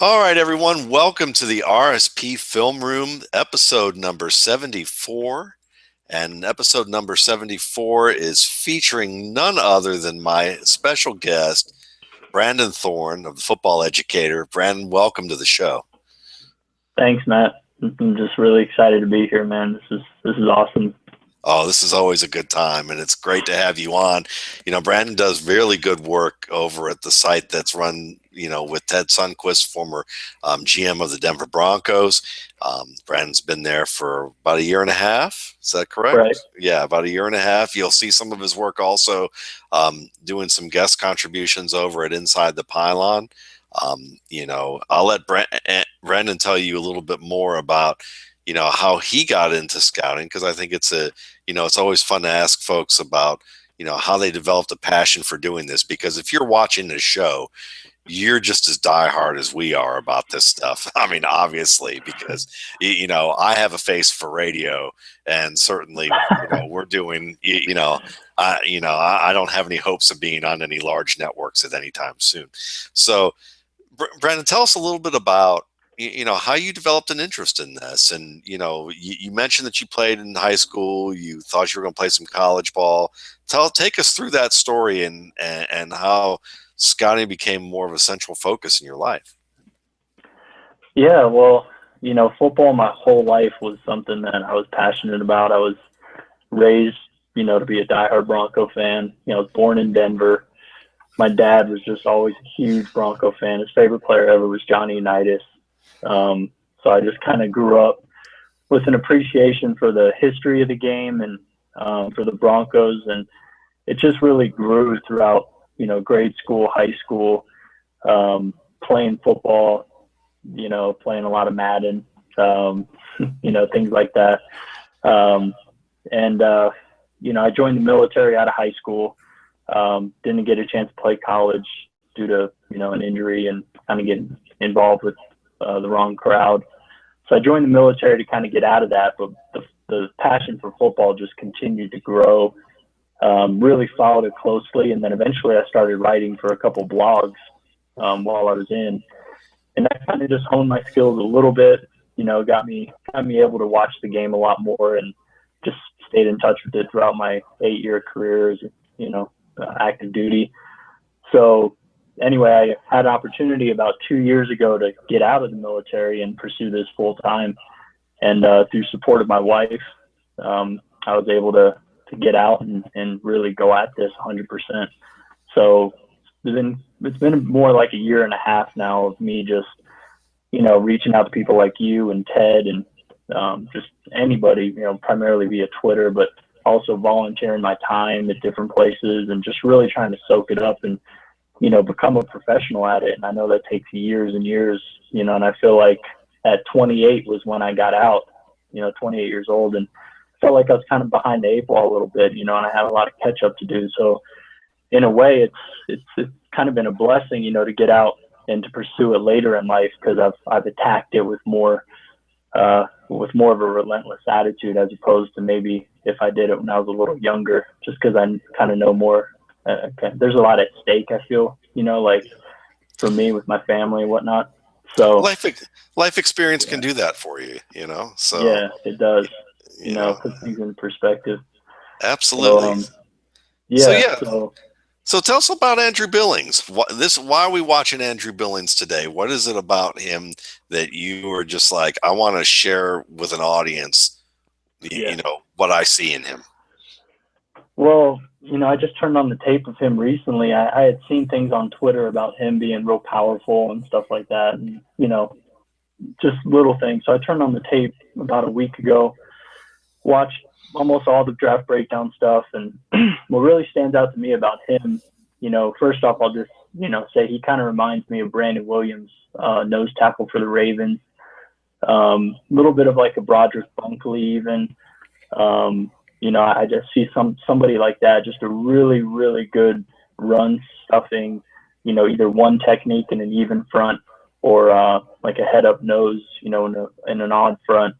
All right, everyone, welcome to the RSP Film Room, episode number 74. And episode number 74 is featuring none other than my special guest, Brandon Thorn of the Football Educator. Brandon, welcome to the show. Thanks, Matt. I'm just really excited to be here, man. This is awesome. Oh, this is always a good time, and it's great to have you on. Brandon does really good work over at the site that's run, with Ted Sundquist, former GM of the Denver Broncos. Brandon's been there for about a year and a half. Is that correct? Right. Yeah, about a year and a half. You'll see some of his work also doing some guest contributions over at Inside the Pylon. I'll let Brandon tell you a little bit more about how he got into scouting, because I think it's always fun to ask folks about how they developed a passion for doing this, because if you're watching this show, you're just as diehard as we are about this stuff. I mean, obviously, because I have a face for radio, and certainly we're doing I don't have any hopes of being on any large networks at any time soon. So Brandon, tell us a little bit about how you developed an interest in this. And you mentioned that you played in high school, you thought you were going to play some college ball. Take us through that story and how scouting became more of a central focus in your life. Yeah, well, football my whole life was something that I was passionate about. I was raised, to be a diehard Bronco fan. I was born in Denver. My dad was just always a huge Bronco fan. His favorite player ever was Johnny Unitas. So I just kind of grew up with an appreciation for the history of the game and for the Broncos, and it just really grew throughout, grade school, high school, playing football, playing a lot of Madden, things like that. I joined the military out of high school. Didn't get a chance to play college due to, an injury and kind of getting involved with the wrong crowd. So I joined the military to kind of get out of that, but the passion for football just continued to grow. Really followed it closely, and then eventually I started writing for a couple blogs while I was in, and that kind of just honed my skills a little bit. Got me able to watch the game a lot more, and just stayed in touch with it throughout my 8-year career as active duty. So anyway, I had an opportunity about 2 years ago to get out of the military and pursue this full time. And through support of my wife, I was able to get out and really go at this 100%. So it's been more like a year and a half now of me just, reaching out to people like you and Ted and just anybody, primarily via Twitter, but also volunteering my time at different places and just really trying to soak it up and, become a professional at it. And I know that takes years and years, and I feel like at 28 was when I got out, 28 years old, and felt like I was kind of behind the 8 ball a little bit, and I had a lot of catch up to do. So in a way, it's kind of been a blessing, to get out and to pursue it later in life, because I've attacked it with more of a relentless attitude, as opposed to maybe if I did it when I was a little younger, just because I kind of know more. There's a lot at stake, I feel, like for me with my family and whatnot. So life experience can do that for you, so yeah, it does, put things in perspective. Absolutely. So tell us about Andrew Billings. Why are we watching Andrew Billings today? What is it about him that you are just like, I want to share with an audience, what I see in him? Well, I just turned on the tape of him recently. I had seen things on Twitter about him being real powerful and stuff like that, and, just little things. So I turned on the tape about a week ago, watched almost all the draft breakdown stuff, and what really stands out to me about him, first off, I'll just, say he kind of reminds me of Brandon Williams, nose tackle for the Ravens. Little bit of like a Broderick Bunkley even. I just see somebody like that, just a really, really good run stuffing, either one technique in an even front or like a head up nose, in an odd front,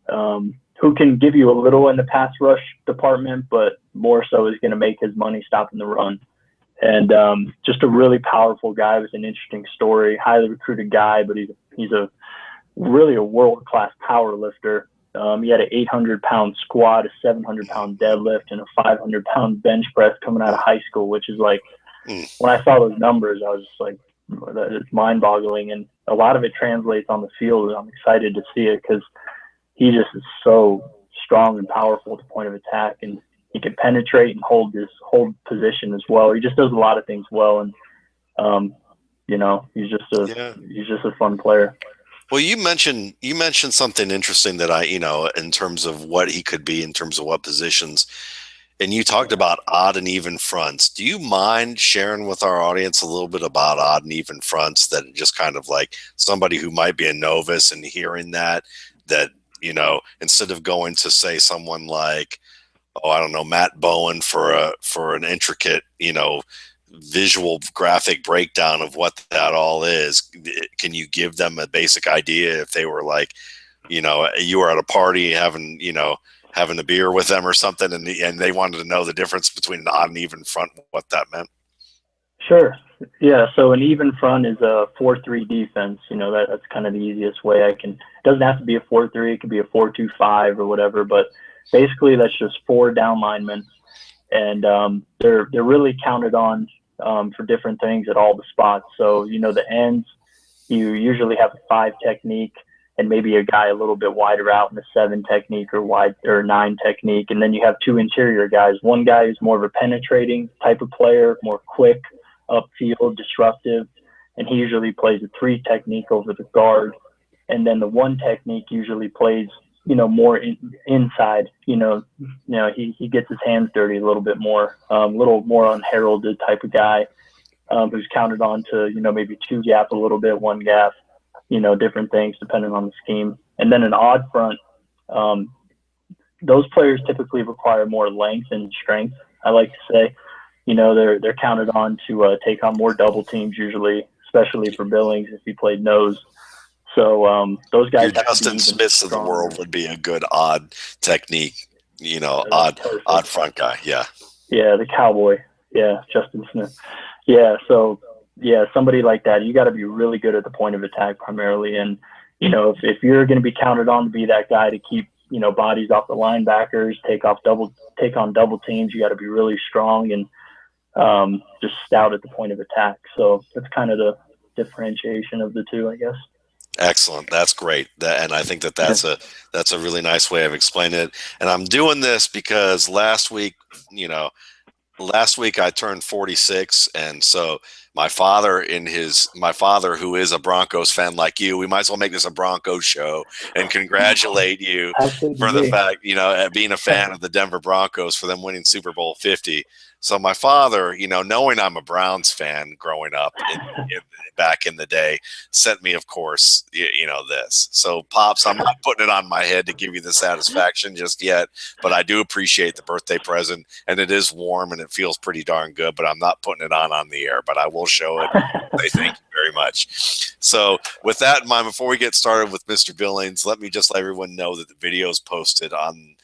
who can give you a little in the pass rush department, but more so is going to make his money stopping the run. and just a really powerful guy with an interesting story. Highly recruited guy, but he's a really a world class power lifter. He had an 800-pound squat, a 700-pound deadlift, and a 500-pound bench press coming out of high school, which is like, when I saw those numbers, I was just like, it's mind boggling. And a lot of it translates on the field. And I'm excited to see it because he just is so strong and powerful at the point of attack. And he can penetrate and hold position as well. He just does a lot of things well. And, he's just a fun player. Well, you mentioned something interesting that in terms of what he could be, in terms of what positions, and you talked about odd and even fronts. Do you mind sharing with our audience a little bit about odd and even fronts, that just kind of like somebody who might be a novice and hearing that, instead of going to say someone like, oh, I don't know, Matt Bowen for an intricate, visual graphic breakdown of what that all is, can you give them a basic idea if they were like, you were at a party having a beer with them or something, and they wanted to know the difference between an odd and even front, what that meant? Sure. Yeah. So an even front is a 4-3 defense. That's kind of the easiest way I can. It doesn't have to be a 4-3. It could be a 4-2-5 or whatever. But basically, that's just 4 down linemen, and they're really counted on for different things at all the spots. So the ends, you usually have a 5 technique, and maybe a guy a little bit wider out in the 7 technique or 9 technique. And then you have 2 interior guys. One guy is more of a penetrating type of player, more quick, upfield, disruptive. And he usually plays a 3 technique over the guard. And then the 1 technique usually plays, more inside. He gets his hands dirty a little bit more, a little more unheralded type of guy who's counted on to, maybe 2 gap a little bit, 1 gap. Different things depending on the scheme. And then an odd front, those players typically require more length and strength. I like to say, they're counted on to take on more double teams usually, especially for Billings if he played nose. So those guys. Your Justin Smiths of the world would be a good odd technique, odd front guy. Yeah. Yeah, the cowboy. Yeah, Justin Smith. Yeah, so somebody like that, you got to be really good at the point of attack primarily. And, if you're going to be counted on to be that guy to keep, bodies off the linebackers, take on double teams, you got to be really strong and just stout at the point of attack. So that's kind of the differentiation of the two, I guess. Excellent. That's great. And I think that's a really nice way of explaining it. And I'm doing this because last week I turned 46, and so my father, who is a Broncos fan like you, we might as well make this a Broncos show and congratulate you for the fact, at being a fan of the Denver Broncos for them winning Super Bowl 50. So my father, knowing I'm a Browns fan growing up back in the day, sent me, of course, this. So, Pops, I'm not putting it on my head to give you the satisfaction just yet, but I do appreciate the birthday present, and it is warm and it feels pretty darn good, but I'm not putting it on the air, but I will show it. Say thank you very much. So with that in mind, before we get started with Mr. Billings, let me just let everyone know that the videos posted on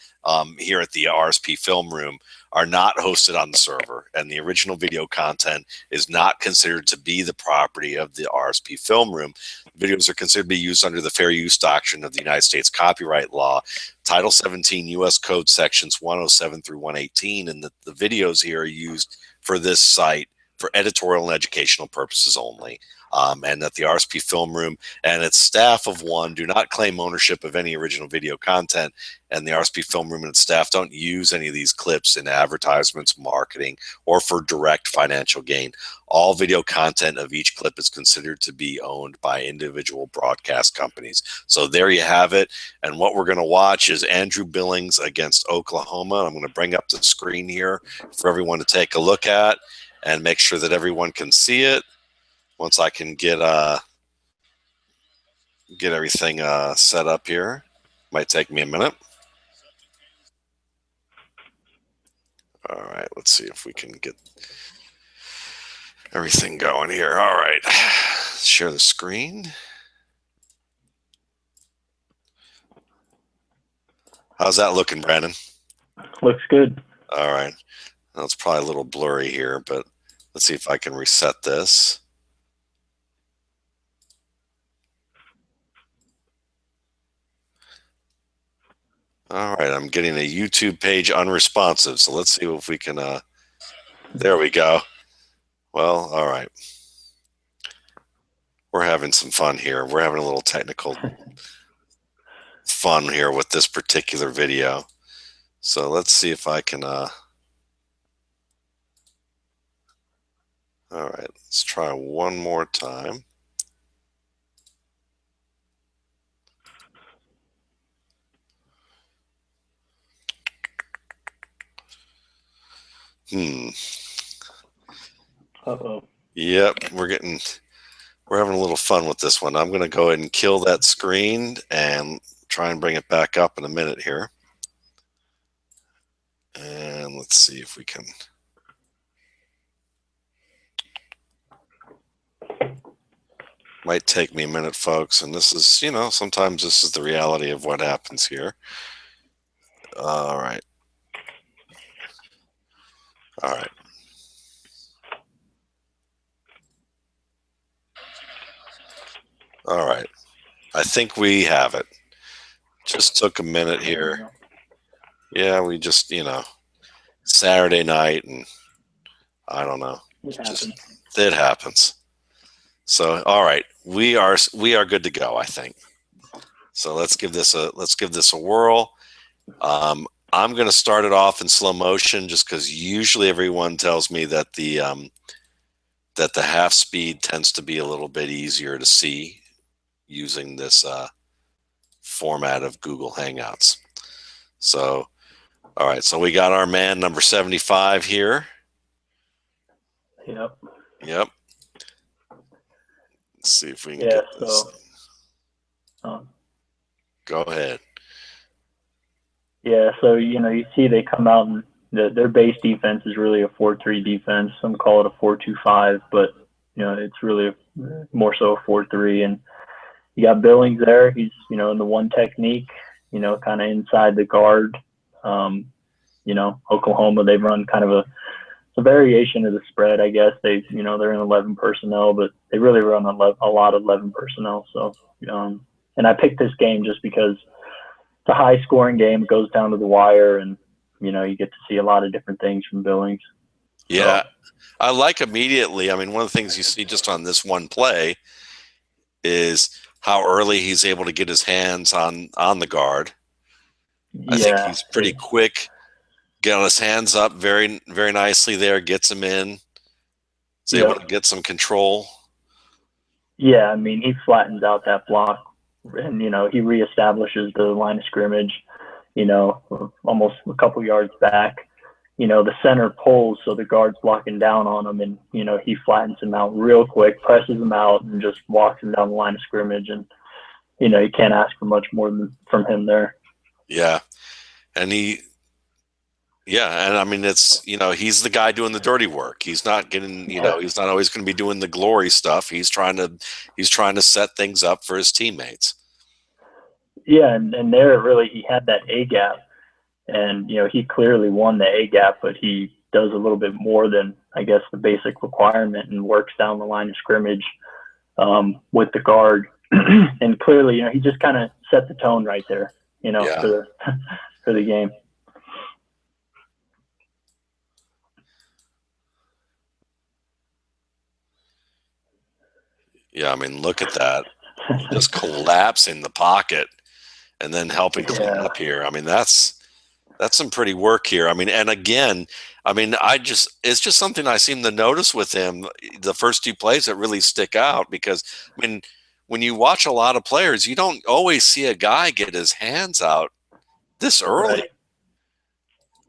here at the RSP Film Room are not hosted on the server, and the original video content is not considered to be the property of the RSP Film Room. Videos are considered to be used under the fair use doctrine of the United States copyright law, Title 17 U.S. Code sections 107 through 118, and the videos here are used for this site for editorial and educational purposes only. And that the RSP Film Room and its staff of one do not claim ownership of any original video content, and the RSP Film Room and its staff don't use any of these clips in advertisements, marketing, or for direct financial gain. All video content of each clip is considered to be owned by individual broadcast companies. So there you have it. And what we're going to watch is Andrew Billings against Oklahoma. I'm going to bring up the screen here for everyone to take a look at and make sure that everyone can see it. Once I can get everything set up here, might take me a minute. All right, let's see if we can get everything going here. All right, share the screen. How's that looking, Brandon? Looks good. All right. Well, it's probably a little blurry here, but Let's see if I can reset this. All right, I'm getting a YouTube page unresponsive, so let's see if we can, there we go. Well, all right. We're having some fun here. We're having a little technical fun here with this particular video. So let's see if I can, all right, let's try one more time. Uh-oh. Yep, we're having a little fun with this one. I'm going to go ahead and kill that screen and try and bring it back up in a minute here. And let's see if we can. Might take me a minute, folks. And this is, you know, sometimes this is the reality of what happens here. All right. All right. All right. I think we have it. Just took a minute here. Yeah, we just, you know, Saturday night, and I don't know. It happens. So, all right, we are good to go, I think. So let's give this a whirl. I'm going to start it off in slow motion, just because usually everyone tells me that the half speed tends to be a little bit easier to see using this format of Google Hangouts. So, all right, so we got our man number 75 here. Yep. Yep. Let's see if we can get this. Go ahead. Yeah, so you know, you see they come out and their base defense is really a 4-3 defense. Some call it a 4-2-5, but you know, it's really more so a 4-3. And you got Billings there. He's, you know, in the one technique, you know, kind of inside the guard. You know, Oklahoma, they run kind of a variation of the spread, I guess. You know, they're in 11 personnel, but they really run a lot of 11 personnel. So, and I picked this game just because it's a high scoring game. It goes down to the wire, and, you know, you get to see a lot of different things from Billings. Yeah. So, I like immediately. I mean, one of the things you see just on this one play is how early he's able to get his hands on the guard. Yeah. I think he's pretty quick. Get his hands up very, very nicely there, gets him in. He's able to get some control. Yeah, I mean, he flattens out that block, and, you know, he reestablishes the line of scrimmage, you know, almost a couple yards back. You know, the center pulls, so the guard's blocking down on him, and, you know, he flattens him out real quick, presses him out, and just walks him down the line of scrimmage. And, you know, you can't ask for much more from him there. Yeah. And and I mean, it's, you know, he's the guy doing the dirty work. He's not getting, you know, he's not always going to be doing the glory stuff. He's trying to set things up for his teammates. Yeah, and there really he had that A gap, and, you know, he clearly won the A gap, but he does a little bit more than, I guess, the basic requirement, and works down the line of scrimmage with the guard. And clearly, you know, he just kind of set the tone right there, you know, for the game. Yeah, I mean, look at that. Just collapsing the pocket and then helping clean up here. I mean, that's some pretty work here. I mean, and again, I mean, it's just something I seem to notice with him, the first two plays that really stick out, because, I mean, when you watch a lot of players, you don't always see a guy get his hands out this early. Right.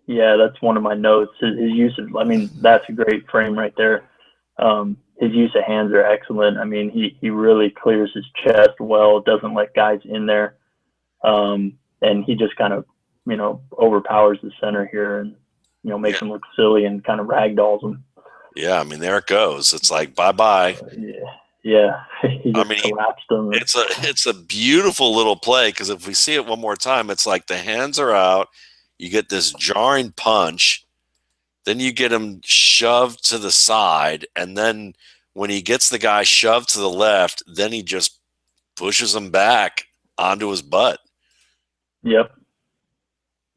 Yeah, that's one of my notes. His use of, I mean, that's a great frame right there. His use of hands are excellent. I mean, he really clears his chest well, doesn't let guys in there. And he just kind of, you know, overpowers the center here, and, you know, makes him look silly and kind of ragdolls him. Yeah, I mean, there it goes. It's like, bye-bye. Yeah. He just collapsed him. It's a beautiful little play, because if we see it one more time, it's like the hands are out. You get this jarring punch then you get him shoved to the side, and then when he gets the guy shoved to the left, then he just pushes him back onto his butt. Yep.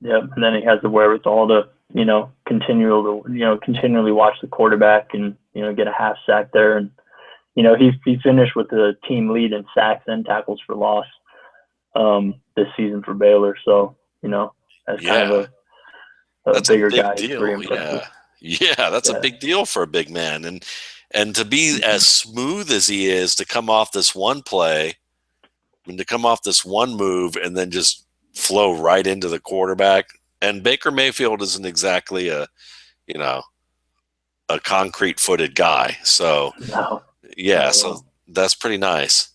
Yep. And then he has the wherewithal to, continually watch the quarterback and, get a half sack there. And, he finished with the team lead in sacks and tackles for loss this season for Baylor. So, that's kind of a that's a bigger big guy. It's pretty deal. impressive. Yeah, that's a big deal for a big man. And to be as smooth as he is to come off this one play and to come off this one move and then just flow right into the quarterback. And Baker Mayfield isn't exactly a concrete footed guy. So No. yeah, so that's pretty nice.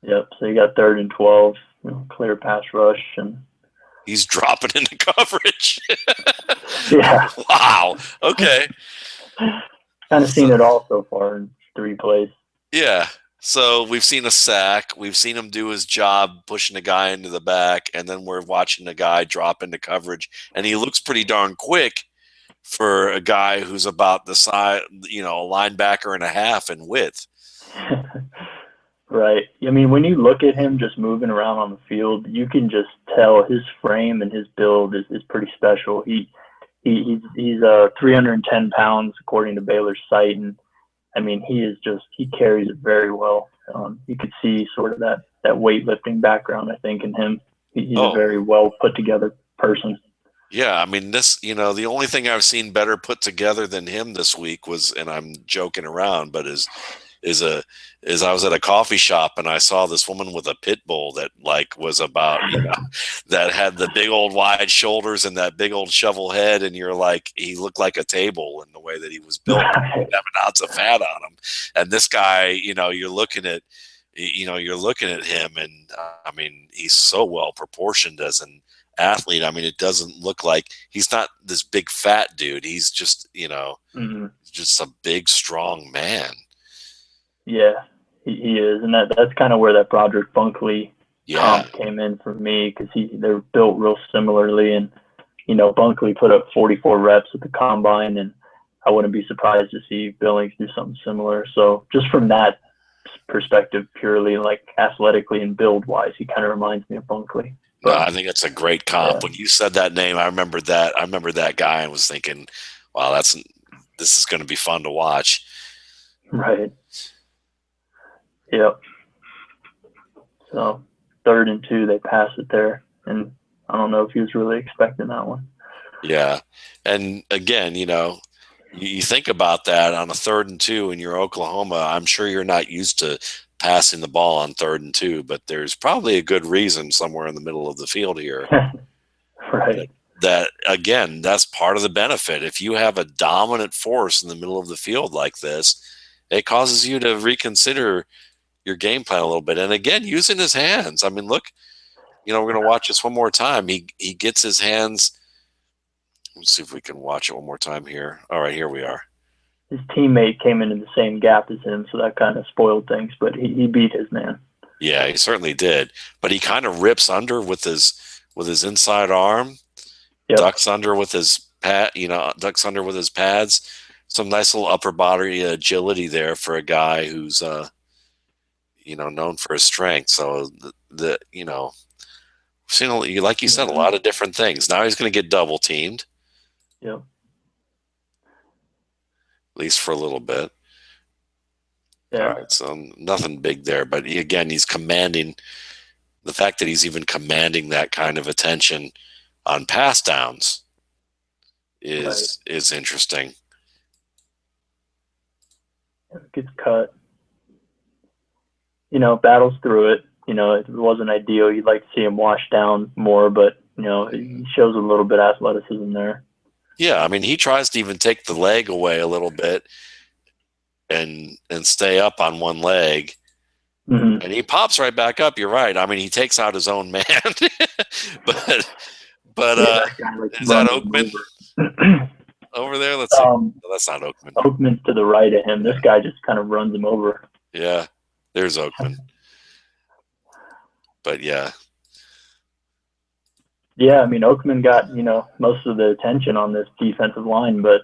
Yep. So you got 3rd and 12, clear pass rush, and he's dropping into coverage. Yeah. Wow. Okay. Kind of seen it all so far in 3 plays. Yeah. So we've seen a sack. We've seen him do his job pushing a guy into the back, and then we're watching a guy drop into coverage, and he looks pretty darn quick for a guy who's about the size, a linebacker and a half in width. Right. I mean, when you look at him just moving around on the field, you can just tell his frame and his build is pretty special. He's 310 pounds according to Baylor's site, and I mean he carries it very well. You could see sort of that weightlifting background, I think, in him. He's a very well put together person. Yeah, I mean the only thing I've seen better put together than him this week was, and I'm joking around, but is I was at a coffee shop and I saw this woman with a pit bull that was about, that had the big old wide shoulders and that big old shovel head. And you're like, he looked like a table in the way that he was built. He didn't have an ounce of fat on him. And this guy, you're looking at him and I mean, he's so well proportioned as an athlete. I mean, it doesn't look like he's not this big fat dude. He's just, just a big, strong man. Yeah, he is, and that's kind of where that Broderick Bunkley comp came in for me, because they're built real similarly, and Bunkley put up 44 reps at the combine, and I wouldn't be surprised to see Billings do something similar. So just from that perspective, purely like athletically and build wise, he kind of reminds me of Bunkley. No, I think it's a great comp. Yeah. When you said that name, I remember that guy and was thinking, wow, this is going to be fun to watch. Right. Yep. So 3rd and 2, they pass it there, and I don't know if he was really expecting that one. Yeah, and again, you think about that on a 3rd and 2 and you're Oklahoma. I'm sure you're not used to passing the ball on 3rd and 2, but there's probably a good reason somewhere in the middle of the field here. Right. That again, that's part of the benefit. If you have a dominant force in the middle of the field like this, it causes you to reconsider your game plan a little bit. And again, using his hands. I mean, look, we're going to watch this one more time. He gets his hands. Let's see if we can watch it one more time here. All right, here we are. His teammate came into the same gap as him, so that kind of spoiled things, but he beat his man. Yeah, he certainly did. But he kind of rips under with his inside arm, ducks under with his ducks under with his pads. Some nice little upper body agility there for a guy who's known for his strength. So we've seen, like you said, a lot of different things. Now he's going to get double teamed. Yep. At least for a little bit. Yeah. All right, so nothing big there, but he's commanding. The fact that he's even commanding that kind of attention on pass downs is interesting. Gets cut. Battles through it. It wasn't ideal. You'd like to see him wash down more, but he shows a little bit of athleticism there. Yeah, I mean, he tries to even take the leg away a little bit and stay up on one leg. Mm-hmm. And he pops right back up. You're right. I mean, he takes out his own man. but is that Oakman over there? Let's see. No, that's not Oakman. Oakman's to the right of him. This guy just kind of runs him over. Yeah, there's Oakman. But yeah. Yeah, I mean, Oakman got, most of the attention on this defensive line, but,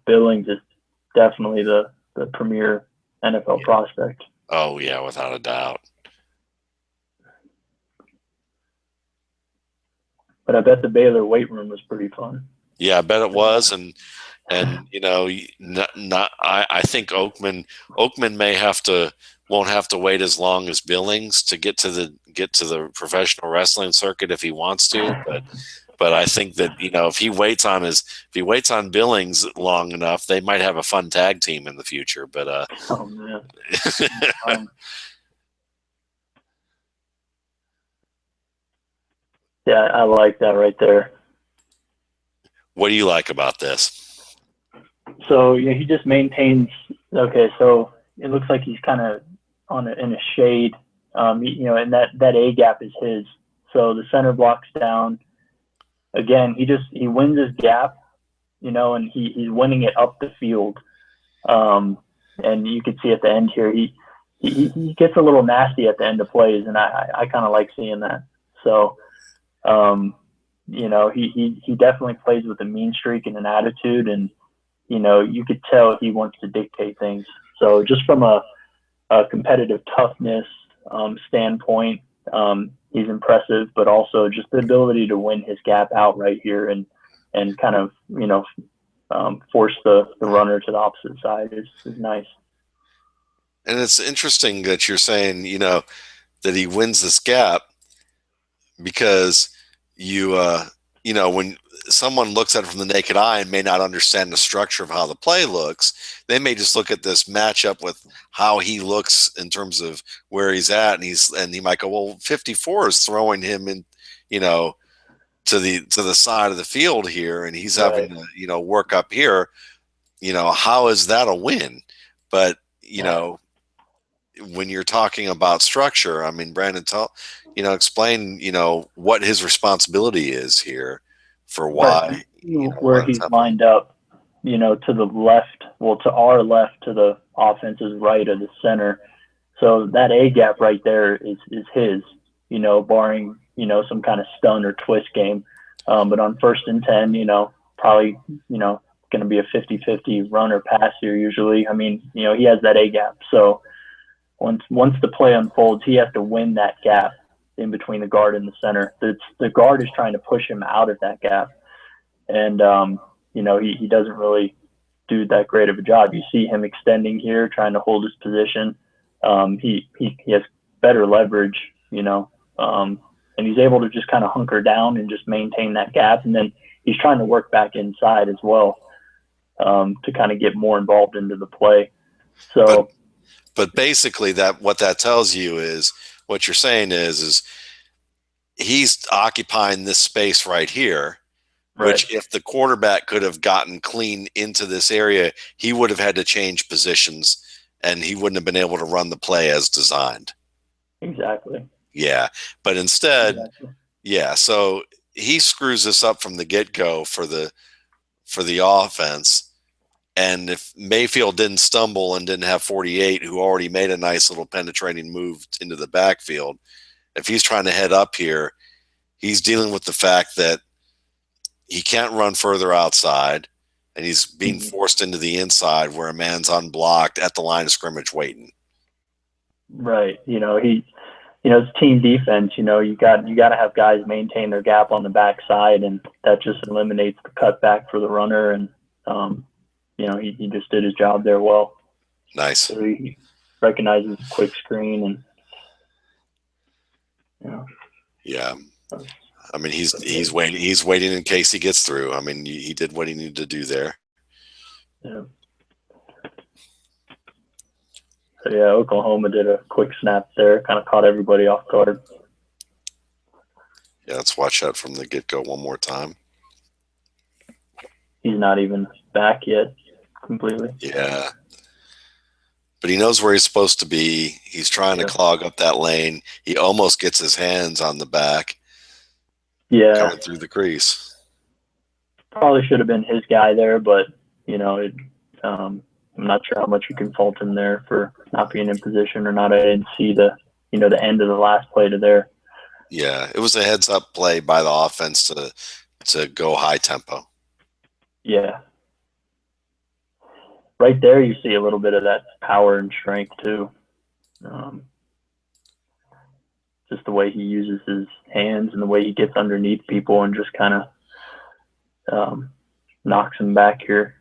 Billings is definitely the premier NFL Yeah. prospect. Oh yeah, without a doubt. But I bet the Baylor weight room was pretty fun. Yeah, I bet it was, and not I think Oakman won't have to wait as long as Billings to get to the professional wrestling circuit if he wants to, but I think that if he waits on Billings long enough, they might have a fun tag team in the future. But Oh, man. Yeah, I like that right there. what do you like about this? So he just maintains. Okay, so it looks like he's kind of in a shade. And that A gap is his. So the center blocks down. Again, he wins his gap, and he's winning it up the field. And you can see at the end here, he gets a little nasty at the end of plays, and I kind of like seeing that. So, he definitely plays with a mean streak and an attitude, and you could tell he wants to dictate things. So just from a competitive toughness standpoint, he's impressive, but also just the ability to win his gap out right here and kind of force the runner to the opposite side is nice. And it's interesting that you're saying that he wins this gap because when someone looks at it from the naked eye and may not understand the structure of how the play looks, they may just look at this matchup with how he looks in terms of where he's at, and he might go, well, 54 is throwing him in, to the side of the field here, and he's having Right. to work up here. How is that a win? But when you're talking about structure, I mean, Brandon, explain, what his responsibility is here for Right. why, Where what's he's happening. lined up, to the left, well, to our left, to the offense's right of the center. So that A gap right there is his, barring, some kind of stun or twist game. But on 1st and 10, probably, going to be a 50-50 run or pass here usually. I mean, he has that A gap. So once the play unfolds, he has to win that gap in between the guard and the center. The guard is trying to push him out of that gap. And, he doesn't really do that great of a job. You see him extending here, trying to hold his position. He has better leverage, and he's able to just kind of hunker down and just maintain that gap. And then he's trying to work back inside as well, to kind of get more involved into the play. But So, but basically, what that tells you is what you're saying is he's occupying this space right here, right, which if the quarterback could have gotten clean into this area, he would have had to change positions and he wouldn't have been able to run the play as designed. exactly. Yeah. But instead, Exactly. yeah, so he screws this up from the get-go for the offense. And if Mayfield didn't stumble and didn't have 48, who already made a nice little penetrating move into the backfield, if he's trying to head up here, he's dealing with the fact that he can't run further outside, and he's being Mhm. forced into the inside where a man's unblocked at the line of scrimmage waiting. Right. It's team defense. You got to have guys maintain their gap on the backside, and that just eliminates the cutback for the runner. And he just did his job there well. Nice. So he recognizes the quick screen, and Yeah. I mean, he's waiting. He's waiting in case he gets through. I mean, he did what he needed to do there. yeah. So yeah, Oklahoma did a quick snap there, kind of caught everybody off guard. Yeah, let's watch that from the get-go one more time. He's not even back yet completely. Yeah. But he knows where he's supposed to be. He's trying to clog up that lane. He almost gets his hands on the back. Yeah. Coming through the crease. Probably should have been his guy there, but I'm not sure how much you can fault him there for not being in position or not. I didn't see the end of the last play to there. Yeah, it was a heads up play by the offense to go high tempo. Yeah, right there you see a little bit of that power and strength too. Um, just the way he uses his hands and the way he gets underneath people and just kind of um, knocks them back here.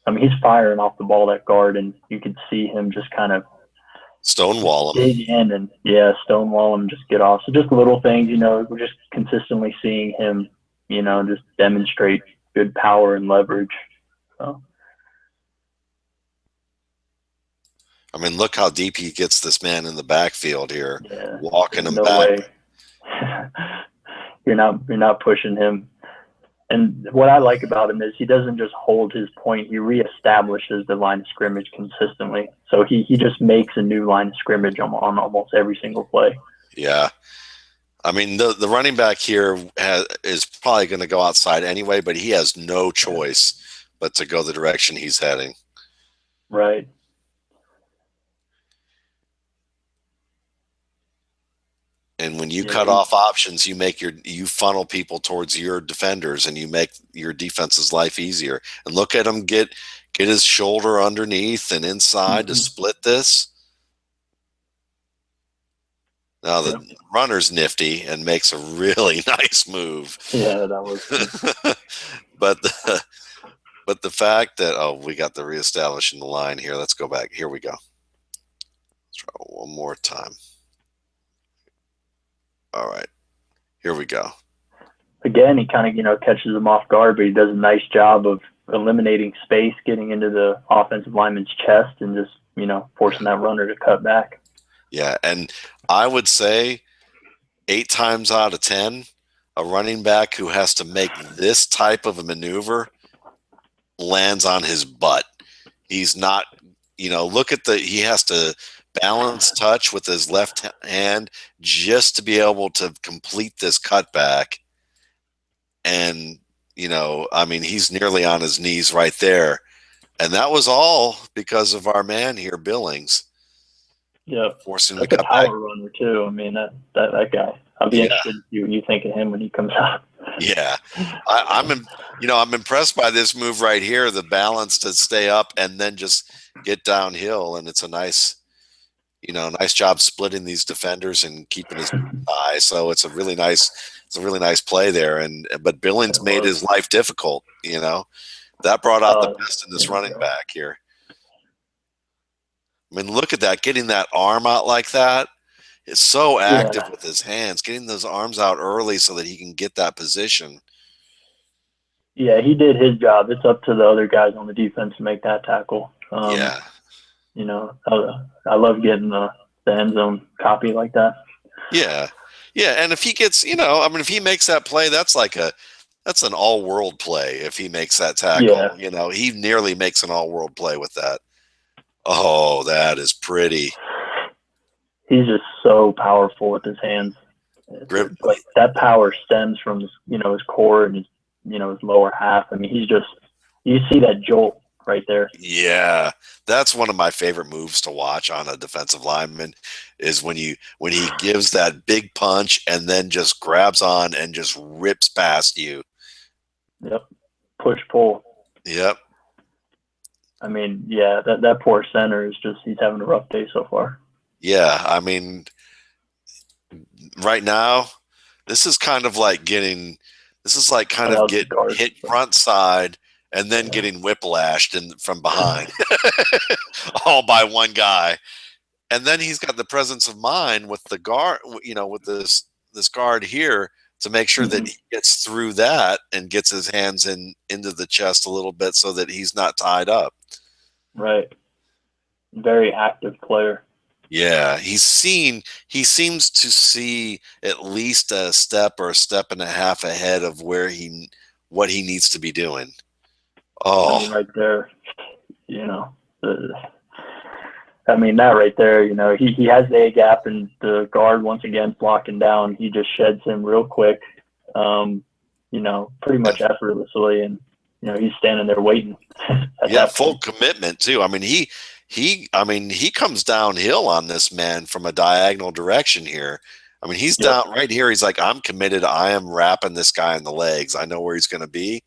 I mean, he's firing off the ball that guard, and you could see him just kind of Stonewall him. dig in and stonewall him, just get off. So just little things, we're just consistently seeing him, just demonstrate good power and leverage. So I mean, look how deep he gets this man in the backfield here, yeah, walking there's him no back. way you're not pushing him. And what I like about him is he doesn't just hold his point; he reestablishes the line of scrimmage consistently. So he just makes a new line of scrimmage on almost every single play. Yeah. I mean, the running back here is probably going to go outside anyway, but he has no choice but to go the direction he's heading. Right. And when you Yeah. cut off options, you funnel people towards your defenders, and you make your defense's life easier. And look at him get his shoulder underneath and inside to split this. Now the runner's nifty and makes a really nice move. Yeah, that was. but the fact that we got the reestablishing the line here. Let's go back. Here we go. Let's try one more time. All right, here we go. Again, he kind of catches him off guard, but he does a nice job of eliminating space, getting into the offensive lineman's chest, and just forcing that runner to cut back. Yeah, and I would say 8 times out of 10, a running back who has to make this type of a maneuver lands on his butt. He's not, look at he has to balance touch with his left hand just to be able to complete this cutback. And, I mean, he's nearly on his knees right there. And that was all because of our man here, Billings. Yeah, forcing that's him to a cut back. power runner too. I mean, that guy. I'll be interested to see what you think of him when he comes out. Yeah, I'm impressed by this move right here. The balance to stay up and then just get downhill, and it's a nice job splitting these defenders and keeping his eye. So it's a really nice play there. But Billings made his life difficult. That brought out the best in this running back here. I mean, look at that, getting that arm out like that. It's so active with his hands, getting those arms out early so that he can get that position. Yeah, he did his job. It's up to the other guys on the defense to make that tackle. Yeah. I love getting the end zone copy like that. Yeah. Yeah, and if he gets, if he makes that play, that's an all-world play if he makes that tackle. Yeah. He nearly makes an all-world play with that. Oh, that is pretty. He's just so powerful with his hands. Like that power stems from his core and his lower half. I mean, you see that jolt right there. Yeah, that's one of my favorite moves to watch on a defensive lineman is when he gives that big punch and then just grabs on and just rips past you. Yep, push pull. Yep. I mean, yeah, that poor center he's having a rough day so far. Yeah, I mean, right now, this is like getting hit front side and then getting whiplashed from behind, all by one guy. And then he's got the presence of mind with the guard, with this guard here to make sure that he gets through that and gets his hands into the chest a little bit so that he's not tied up. Right. Very active player. Yeah, he seems to see at least a step or a step and a half ahead of what he needs to be doing. Oh, I mean, right there, I mean, that right there, he has the A gap and the guard once again blocking down. He just sheds him real quick, pretty much effortlessly, and he's standing there waiting. Yeah, full commitment too. I mean, he comes downhill on this man from a diagonal direction here. I mean, he's Yep. down right here. He's like, I'm committed. I am wrapping this guy in the legs. I know where he's going to be.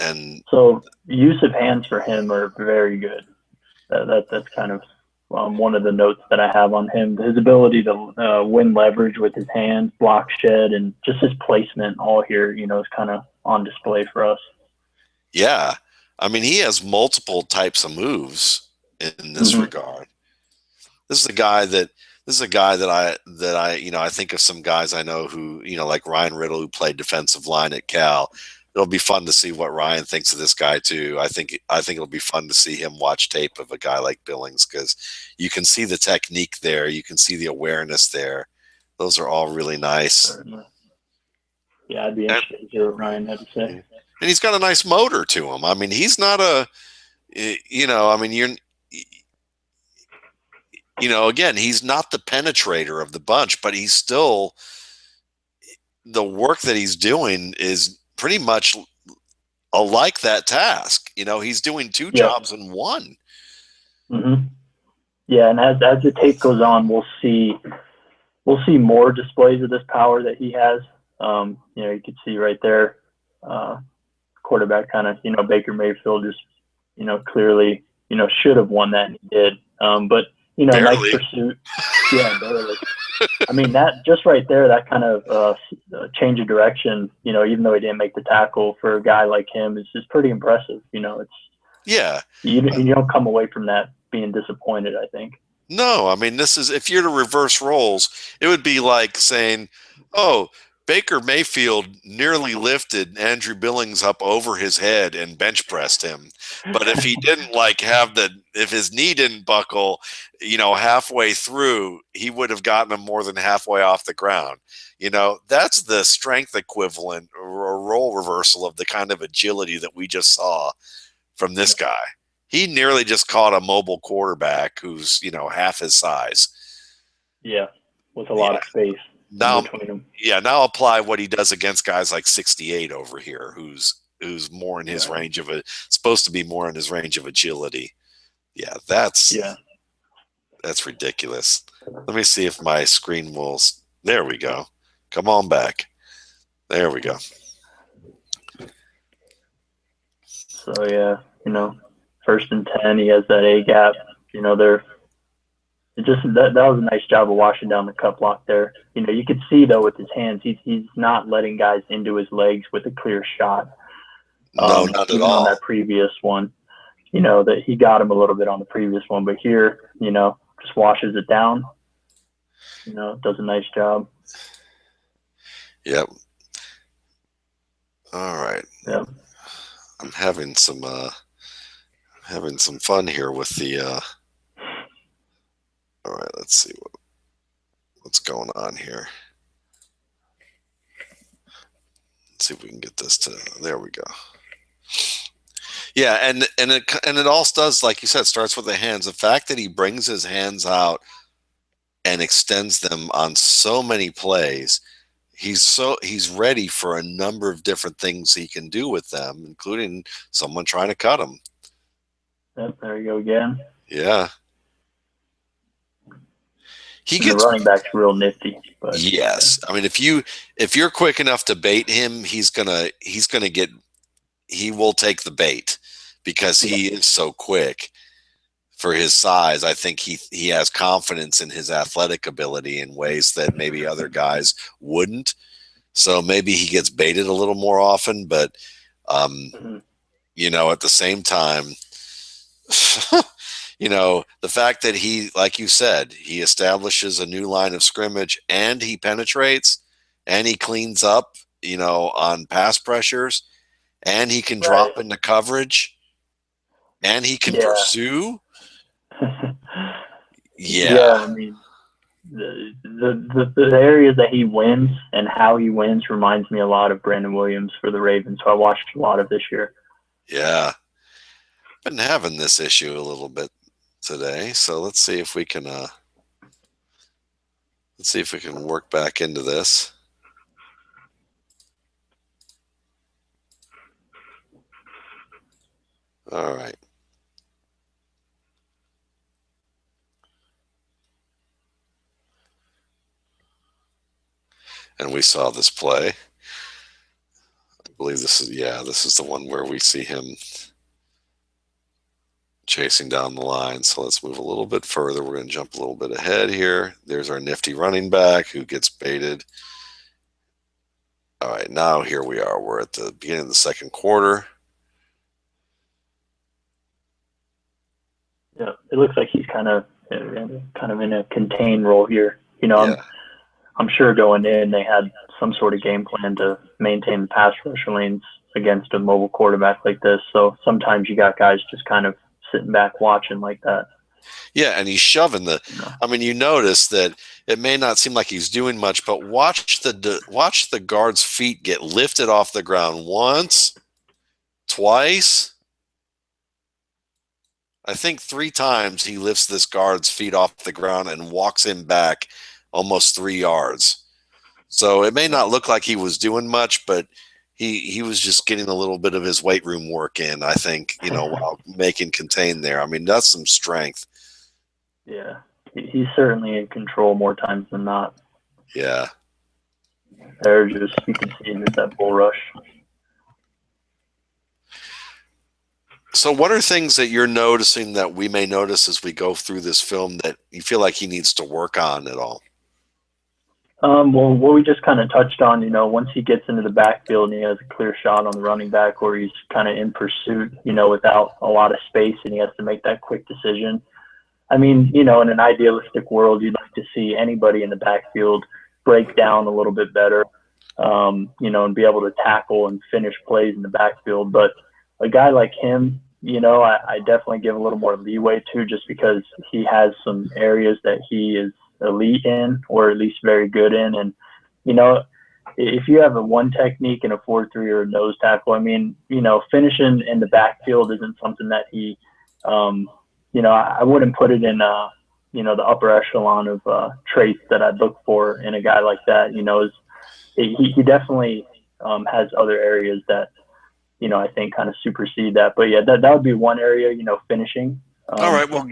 And So use of hands for him are very good. That's kind of one of the notes that I have on him. His ability to win leverage with his hands, block shed, and just his placement all here, is kind of on display for us. yeah, I mean, he has multiple types of moves in this Mm-hmm. regard. This is a guy that I think of some guys I know who, like Ryan Riddle, who played defensive line at Cal. It'll be fun to see what Ryan thinks of this guy too. I think it'll be fun to see him watch tape of a guy like Billings, because you can see the technique there, you can see the awareness there. Those are all really nice. Certainly. Yeah, I'd be And, interested to hear what Ryan had to say. and he's got a nice motor to him. I mean, he's not I mean, again, he's not the penetrator of the bunch, but he's still, the work that he's doing is pretty much alike that task. He's doing two Yep. jobs in one. Mm-hmm. Yeah, and as the tape goes on, we'll see more displays of this power that he has. You could see right there, quarterback kind of, Baker Mayfield just, clearly, should have won that and he did. But, nice Barely. pursuit. Yeah, barely. I mean, that just right there, that kind of change of direction, even though he didn't make the tackle, for a guy like him is pretty impressive. It's Yeah. you don't come away from that being disappointed, I think. No, I mean, this is, if you're to reverse roles, it would be like saying, oh, Baker Mayfield nearly lifted Andrew Billings up over his head and bench pressed him. But if he didn't if his knee didn't buckle, halfway through, he would have gotten him more than halfway off the ground. That's the strength equivalent or role reversal of the kind of agility that we just saw from this guy. He nearly just caught a mobile quarterback who's, half his size. Yeah, with a lot Yeah. of space in Now, between them. yeah, now apply what he does against guys like 68 over here, who's more in his Right. range supposed to be more in his range of agility. Yeah, that's Yeah. ridiculous. Let me see if my screen will. There we go. Come on back. There we go. So yeah, 1st and 10, he has that A gap. They're it just that was a nice job of washing down the cut block there. You could see though with his hands, he's not letting guys into his legs with a clear shot. No, not at Even on that all. previous one, that he got him a little bit on the previous one, but here, just washes it down. Does a nice job. Yep. All right. Yeah. I'm having some fun here with the. All right, let's see what's going on here. Let's see if we can get this to. There we go. Yeah, and it all does, like you said, starts with the hands. The fact that he brings his hands out and extends them on so many plays, he's ready for a number of different things he can do with them, including someone trying to cut him. Yep, there you go again. Yeah. He And the gets running back's real nifty. But yes. I mean, if you're quick enough to bait him, he will take the bait because he is so quick for his size. I think he has confidence in his athletic ability in ways that maybe other guys wouldn't. So maybe he gets baited a little more often, but mm-hmm. At the same time, the fact that he, like you said, he establishes a new line of scrimmage and he penetrates and he cleans up, on pass pressures, and he can drop into coverage and he can Yeah. pursue. Yeah, Yeah. I mean, the areas that he wins and how he wins reminds me a lot of Brandon Williams for the Ravens, who I watched a lot of this year. Yeah. Been having this issue a little bit today, so let's see if we can work back into this. All right. And we saw this play. I believe this is the one where we see him chasing down the line. So let's move a little bit further. We're going to jump a little bit ahead here. There's our nifty running back who gets baited. All right, now here we are. We're at the beginning of the second quarter. Yeah, it looks like he's kind of in a contained role here. Yeah. I'm sure going in they had some sort of game plan to maintain the pass rush lanes against a mobile quarterback like this. So sometimes you got guys just kind of sitting back watching like that. Yeah, and he's shoving I mean, you notice that it may not seem like he's doing much, but watch the guard's feet get lifted off the ground once, twice. I think 3 times he lifts this guard's feet off the ground and walks him back almost 3 yards. So it may not look like he was doing much, but he was just getting a little bit of his weight room work in, I think, while making contain there. I mean, that's some strength. Yeah, he's certainly in control more times than not. Yeah. You can see just that bull rush. So what are things that you're noticing that we may notice as we go through this film that you feel like he needs to work on at all? Well, what we just kind of touched on, once he gets into the backfield and he has a clear shot on the running back or he's kind of in pursuit, without a lot of space and he has to make that quick decision. I mean, in an idealistic world, you'd like to see anybody in the backfield break down a little bit better, and be able to tackle and finish plays in the backfield. But a guy like him, I definitely give a little more leeway to just because he has some areas that he is elite in or at least very good in. And, if you have a one technique and a 4-3 or a nose tackle, I mean, finishing in the backfield isn't something that he, I wouldn't put it in, the upper echelon of traits that I'd look for in a guy like that. He definitely has other areas that, I think kind of supersede that. But yeah, that would be one area, finishing. All right. Well,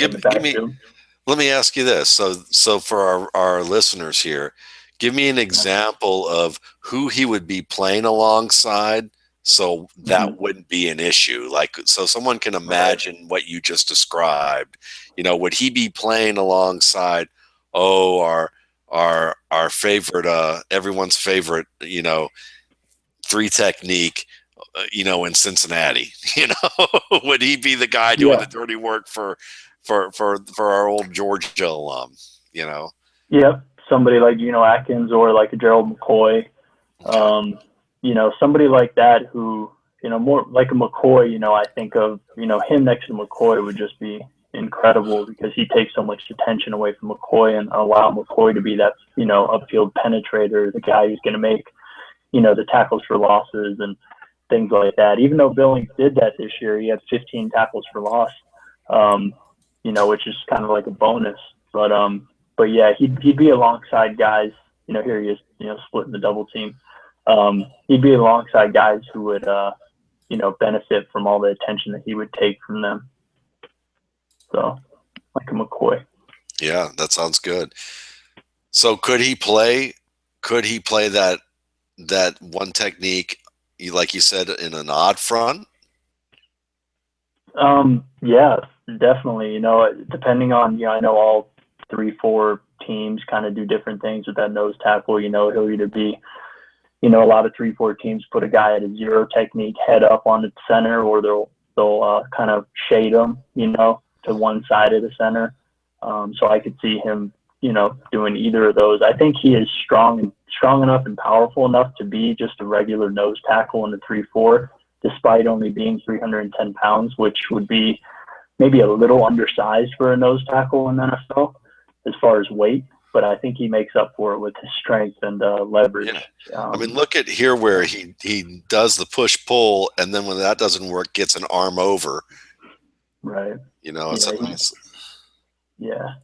let me ask you this. So for our listeners here, give me an example of who he would be playing alongside so that wouldn't be an issue. Like, so someone can imagine what you just described. Would he be playing alongside, our favorite, everyone's favorite, 3 technique, in Cincinnati, would he be the guy doing the dirty work for our old Georgia alum, Yep. Somebody like Atkins or like a Gerald McCoy, somebody like that who, more like a McCoy, I think of, him next to McCoy would just be incredible because he takes so much attention away from McCoy and allow McCoy to be that, upfield penetrator, the guy who's going to make, the tackles for losses and things like that. Even though Billings did that this year, he had 15 tackles for loss, which is kind of like a bonus. But yeah, he'd be alongside guys. Here he is, splitting the double team. He'd be alongside guys who would, benefit from all the attention that he would take from them. So, like a McCoy. Yeah, that sounds good. So could he play that one technique, like you said, in an odd front? Yeah, definitely. Depending on, I know all 3-4 teams kind of do different things with that nose tackle. He'll either be, a lot of 3-4 teams put a guy at a 0 technique head up on the center, or they'll kind of shade him, to one side of the center. So I could see him, doing either of those. I think he is strong enough and powerful enough to be just a regular nose tackle in the 3-4, despite only being 310 pounds, which would be maybe a little undersized for a nose tackle in the NFL as far as weight. But I think he makes up for it with his strength and leverage. Yeah. I mean, look at here where he does the push-pull, and then when that doesn't work, gets an arm over. Right. It's a nice. Yeah.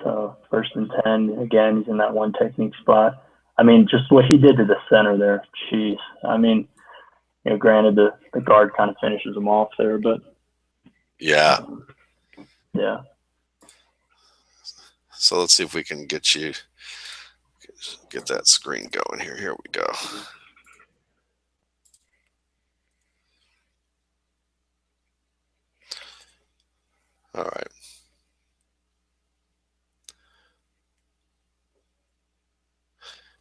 So 1st and 10, again, he's in that one technique spot. I mean, just what he did to the center there, jeez. I mean, granted the guard kind of finishes him off there, but yeah. Yeah. So let's see if we can get that screen going here. Here we go. All right.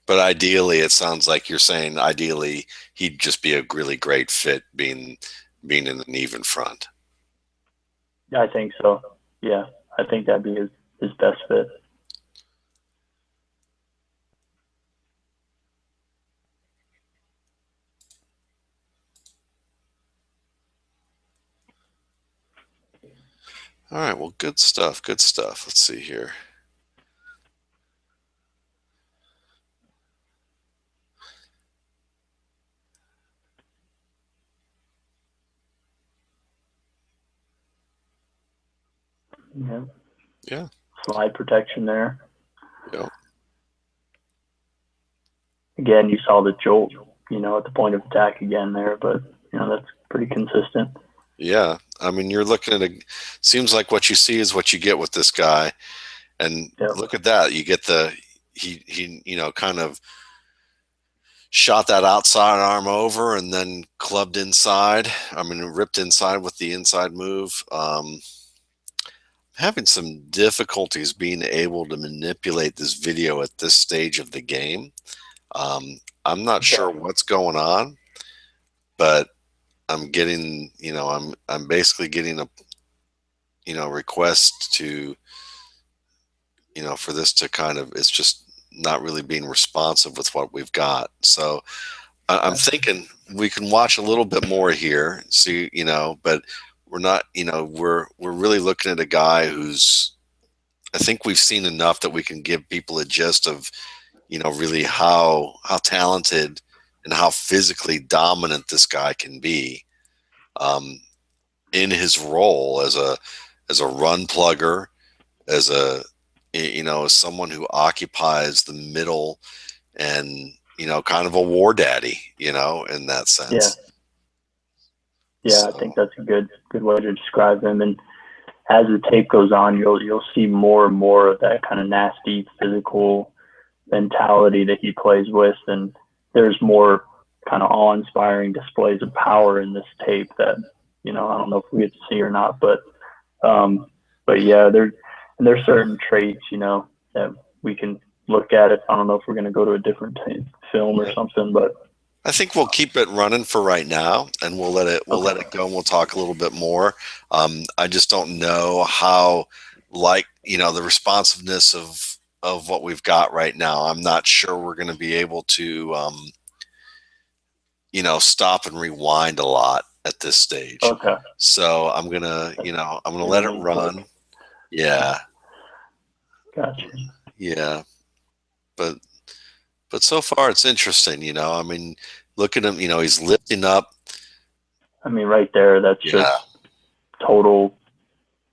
But ideally, it sounds like you're saying ideally he'd just be a really great fit being in an even front. I think so. Yeah, I think that'd be his best fit. All right. Well, good stuff. Good stuff. Let's see here. Yeah, Yeah. slide protection there. Yeah. Again, you saw the jolt, at the point of attack again there, but that's pretty consistent. Yeah. I mean, you're looking at seems like what you see is what you get with this guy. And Yep. look at that. You get he, kind of shot that outside arm over and then clubbed inside. I mean, ripped inside with the inside move. Having some difficulties being able to manipulate this video at this stage of the game. I'm not Okay. sure what's going on, but I'm getting, I'm basically getting a, request to, for this to kind of, it's just not really being responsive with what we've got. So I'm Gotcha. thinking we can watch a little bit more here, see, but we're not, we're really looking at a guy who's, I think we've seen enough that we can give people a gist of, really how talented and how physically dominant this guy can be, um, in his role as a run plugger, as a, as someone who occupies the middle and, kind of a war daddy, in that Yeah. sense. Yeah, I think So that's a good way to describe him. And as the tape goes on, you'll see more and more of that kind of nasty physical mentality that he plays with, and there's more kind of awe-inspiring displays of power in this tape that I don't know if we get to see or not, um, but yeah, there's certain traits that we can look at it. I don't know if we're going to go to a different film or yeah. something, but I think we'll keep it running for right now, and we'll okay, let it go, and we'll talk a little bit more. I just don't know how, like, the responsiveness of what we've got right now. I'm not sure we're going to be able to, stop and rewind a lot at this stage. okay, So I'm gonna let it everything quick. run. Yeah, Gotcha. yeah, but so far it's interesting. I mean, look at him. He's lifting up. I mean, right there, that's just Yeah, total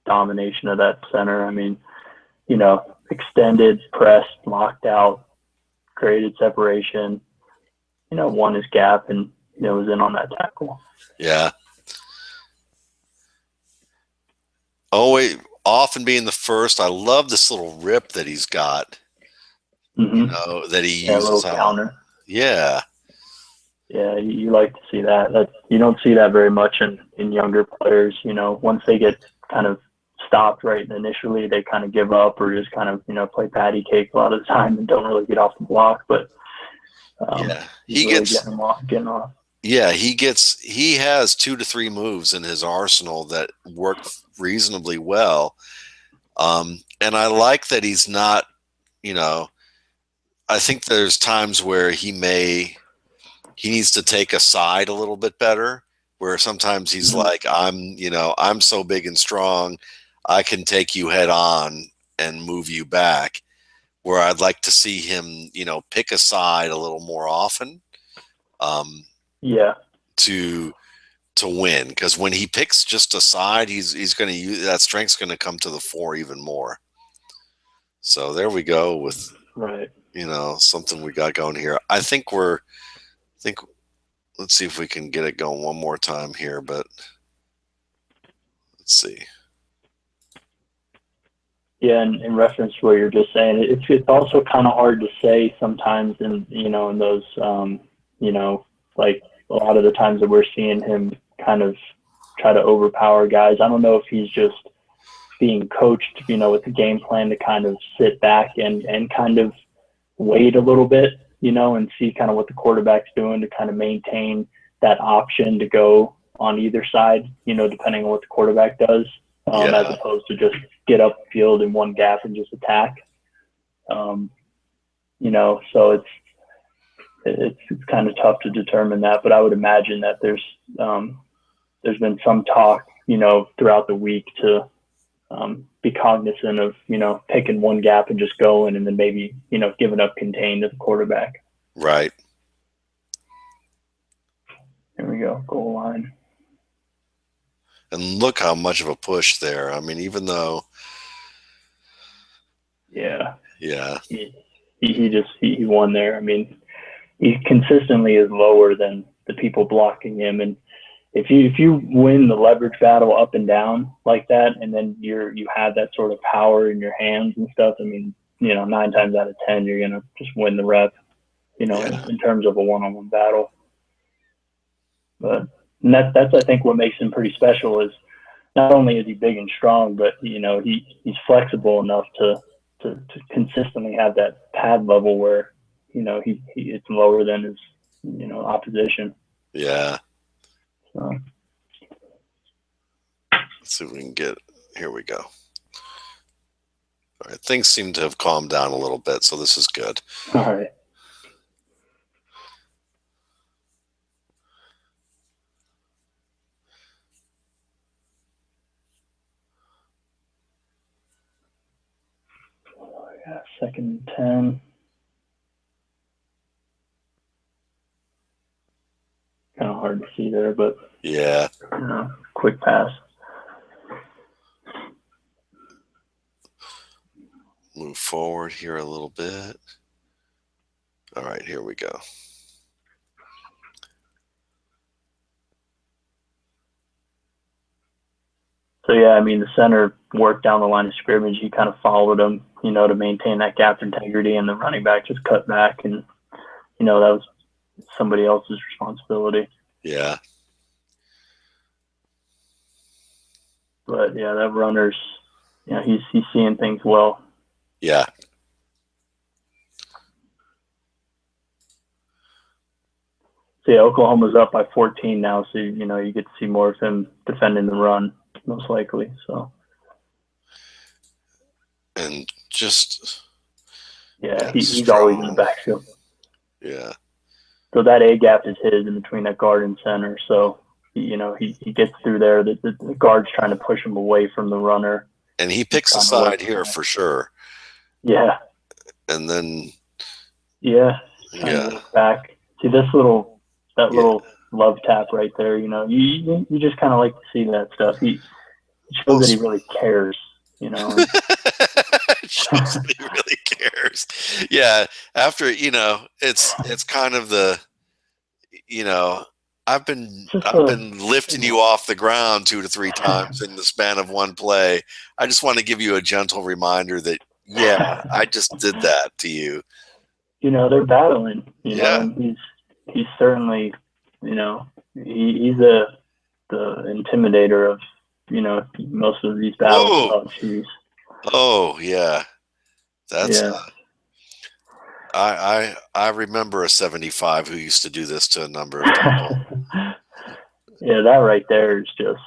domination of that center. I mean, extended, pressed, locked out, created separation, won his gap and, was in on that tackle. yeah. Always often being the first. I love this little rip that he's got. Mm-hmm. That he Yeah, a little uses on. counter. Yeah, Yeah, you like to see that. You don't see that very much in younger players. Once they get kind of stopped right initially, they kind of give up or just kind of play patty cake a lot of the time and don't really get off the block. But yeah. he's really getting them off, getting off. Yeah, he has 2 to 3 moves in his arsenal that work reasonably well. And I like that he's not, you know, I think there's times where he needs to take a side a little bit better, where sometimes he's Mm-hmm. like, I'm so big and strong, I can take you head on and move you back. Where I'd like to see him, pick a side a little more often, um, Yeah, to win. Because when he picks just a side, he's going to use that strength's going to come to the fore even more. So there we go with right. something we got going here. I think let's see if we can get it going one more time here, but let's see. Yeah, and in reference to what you're just saying, it's also kind of hard to say sometimes in those like a lot of the times that we're seeing him kind of try to overpower guys. I don't know if he's just being coached, with the game plan to kind of sit back and kind of wait a little bit, and see kind of what the quarterback's doing to kind of maintain that option to go on either side, depending on what the quarterback does, as Yeah. opposed to just get upfield in one gap and just attack. So it's kind of tough to determine that, but I would imagine that there's been some talk, throughout the week to be cognizant of, picking one gap and just going, and then maybe, giving up contain to the quarterback. Right. Here we go, goal line. And look how much of a push there. I mean, even though, Yeah, yeah, he won there. I mean, he consistently is lower than the people blocking him, and if you win the leverage battle up and down like that, and then you have that sort of power in your hands and stuff, I mean, 9 times out of 10 you're gonna just win the rep, yeah, in terms of a one-on-one battle. But that's I think what makes him pretty special is not only is he big and strong, but he's flexible enough to consistently have that pad level where he it's lower than his opposition. yeah. So, Let's see if we can get, here we go. All right, things seem to have calmed down a little bit, so this is good. all right. Yeah, 2nd and 10. Kind of hard to see there, but Yeah. quick pass. Move forward here a little bit. All right, here we go. So yeah, I mean the center worked down the line of scrimmage. He kind of followed him, to maintain that gap integrity, and the running back just cut back, and that was somebody else's responsibility. Yeah. But yeah, that runner's, he's seeing things well. Yeah. So yeah, Oklahoma's up by 14 now, so you get to see more of him defending the run, most likely. So And just, yeah, yeah, he's always in the strong. backfield. Yeah. So that A gap is his in between that guard and center. So he gets through there. The guard's trying to push him away from the runner. And he picks a side here for sure. Yeah. And then, Yeah. Trying yeah. to work back. See that Yeah. little love tap right there. You just kind of like to see that stuff. He shows that he really cares. It shows that he really cares. Yeah. After, it's kind of the, I've been lifting you off the ground 2 to 3 times in the span of one play. I just want to give you a gentle reminder that, yeah, I just did that to you. They're battling. Yeah. And he's certainly, he's the intimidator of most of these battles. Whoa. Oh, jeez. Oh, yeah. That's Yeah. I remember a 75 who used to do this to a number of people. Yeah, that right there is just,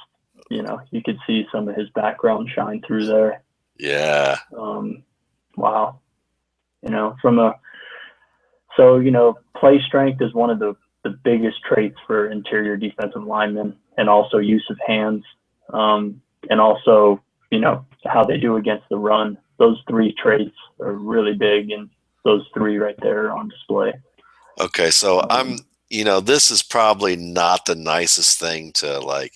you could see some of his background shine through there. Yeah. Wow. Play strength is one of the biggest traits for interior defensive linemen, and also use of hands, and also, how they do against the run. Those 3 traits are really big, and those 3 right there are on display. Okay, so this is probably not the nicest thing to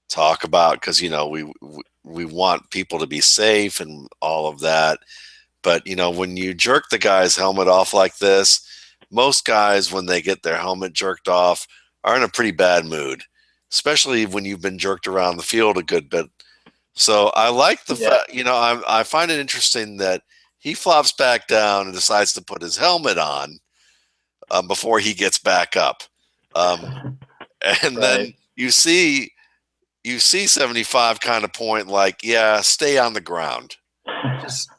talk about because we want people to be safe and all of that. But when you jerk the guy's helmet off like this, most guys when they get their helmet jerked off are in a pretty bad mood, especially when you've been jerked around the field a good bit So I like the Yeah. fact, I find it interesting that he flops back down and decides to put his helmet on before he gets back up. Um, and Right. then you see 75 kind of point like, yeah, stay on the ground. Just,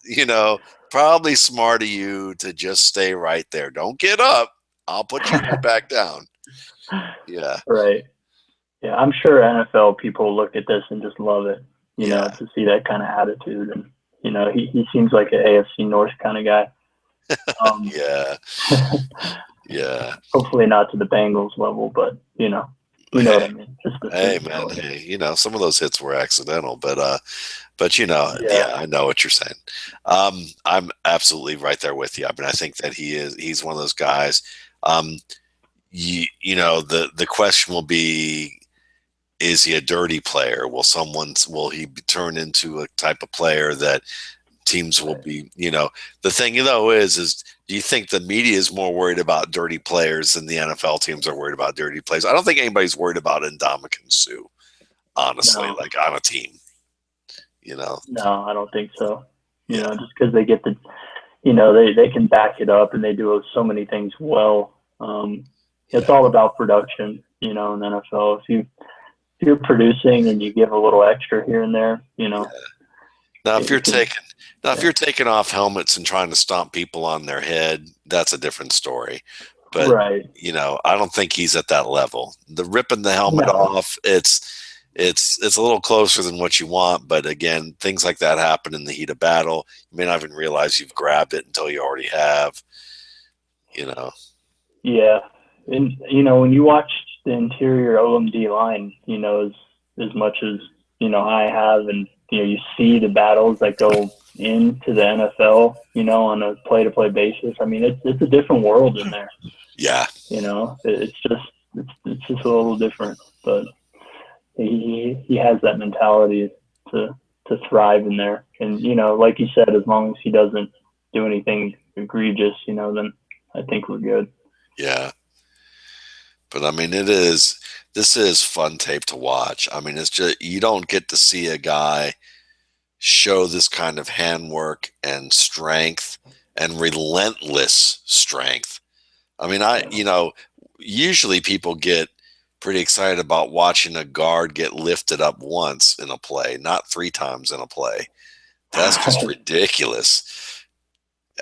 probably smart of you to just stay right there. Don't get up. I'll put you right back down. Yeah. Right. Yeah, I'm sure NFL people look at this and just love it, Yeah. to see that kind of attitude. And, he seems like an AFC North kind of guy. Um, Yeah. Yeah. hopefully not to the Bengals level, but, you know what Hey, I mean? Just the hey, same man. story. Hey, some of those hits were accidental, but Yeah. yeah, I know what you're saying. I'm absolutely right there with you. I mean, I think that he's one of those guys. Um, the question will be, is he a dirty player? Will he turn into a type of player that teams will Right. be, the thing though is do you think the media is more worried about dirty players than the NFL teams are worried about dirty players? I don't think anybody's worried about Ndamukong Suh, honestly, No, like on a team, you know. no, I don't think so. Yeah. Just because they get they can back it up and they do so many things well. It's Yeah. all about production, in the NFL. If you're producing and you give a little extra here and there, Yeah. Now, if you're it can, taking now if yeah. you're taking off helmets and trying to stomp people on their head, that's a different story. But Right. I don't think he's at that level. The ripping the helmet No. off, it's a little closer than what you want. But again, things like that happen in the heat of battle. You may not even realize you've grabbed it until you already have. You know, Yeah. And when you watch the interior OMD line, as much as I have, and you see the battles that go into the NFL, on a play-to-play basis. I mean, it's a different world in there. yeah, It's just a little different, but he has that mentality to thrive in there. And like you said, as long as he doesn't do anything egregious, then I think we're good. yeah. But I mean, this is fun tape to watch. I mean, it's just you don't get to see a guy show this kind of handwork and strength and relentless strength. I mean, Yeah. usually people get pretty excited about watching a guard get lifted up once in a play, not three times in a play. That's just ridiculous.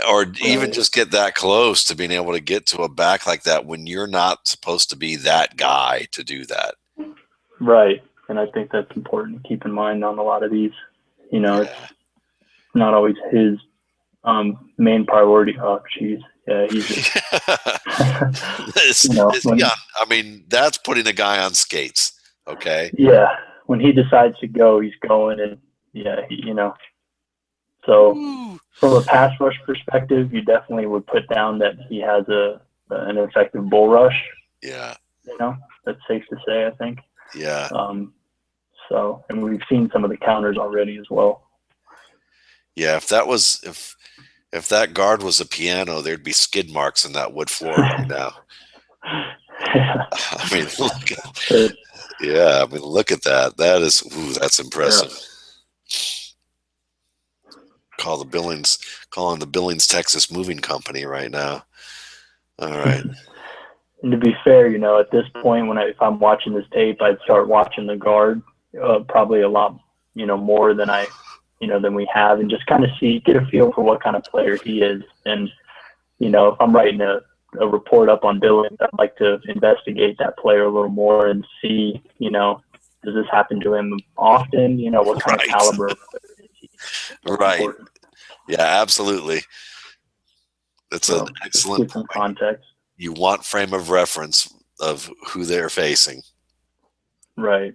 Or even Right. just get that close to being able to get to a back like that when you're not supposed to be that guy to do that. Right. And I think that's important to keep in mind on a lot of these. It's Yeah. not always his main priority. Oh, geez. Yeah, he's just, Yeah, when, I mean, that's putting a guy on skates. Okay. yeah, when he decides to go, he's going. And yeah, so Ooh. from a pass rush perspective, you definitely would put down that he has an effective bull rush. Yeah. That's safe to say, I think. Yeah. Um, and we've seen some of the counters already as well. Yeah. If that guard was a piano, there'd be skid marks in that wood floor right now. Yeah. I mean, look at that. That's Yeah. impressive. Calling the Billings, Texas moving company right now. All right. And to be fair, at this point, if I'm watching this tape, I'd start watching the guard probably a lot, more than we have, and just kind of get a feel for what kind of player he is. And if I'm writing a report up on Billings, I'd like to investigate that player a little more and see, does this happen to him often? What kind of Right. caliber of player is he? That's Right. important. Yeah, absolutely. That's an So just excellent get some point. context. You want frame of reference of who they're facing. Right.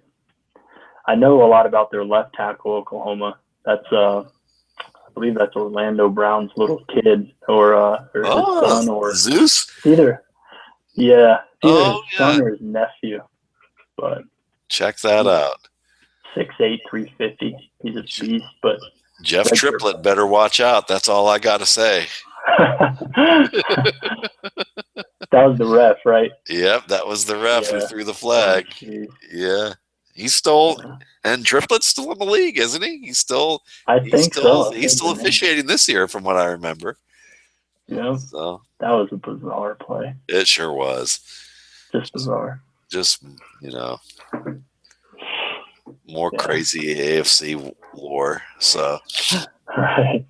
I know a lot about their left tackle, Oklahoma. That's I believe that's Orlando Brown's little kid, or his Oh, son, or Zeus? either either his Oh, yeah. son or his nephew. But Check that he's out. 6'8", 350. He's a beast, but Jeff redshirt. Triplett better watch out. That's all I got to say. That was the ref, right? Yep, that was the ref who Yeah. threw the Oh, flag. geez. Yeah, He's still Yeah. and Triplett's still in the league, isn't he? I think so. I he's think still the name. officiating this year, from what I remember. Yeah, So that was a bizarre play. it sure was. Just bizarre. Just you know, more Yeah. crazy AFC lore. So Right.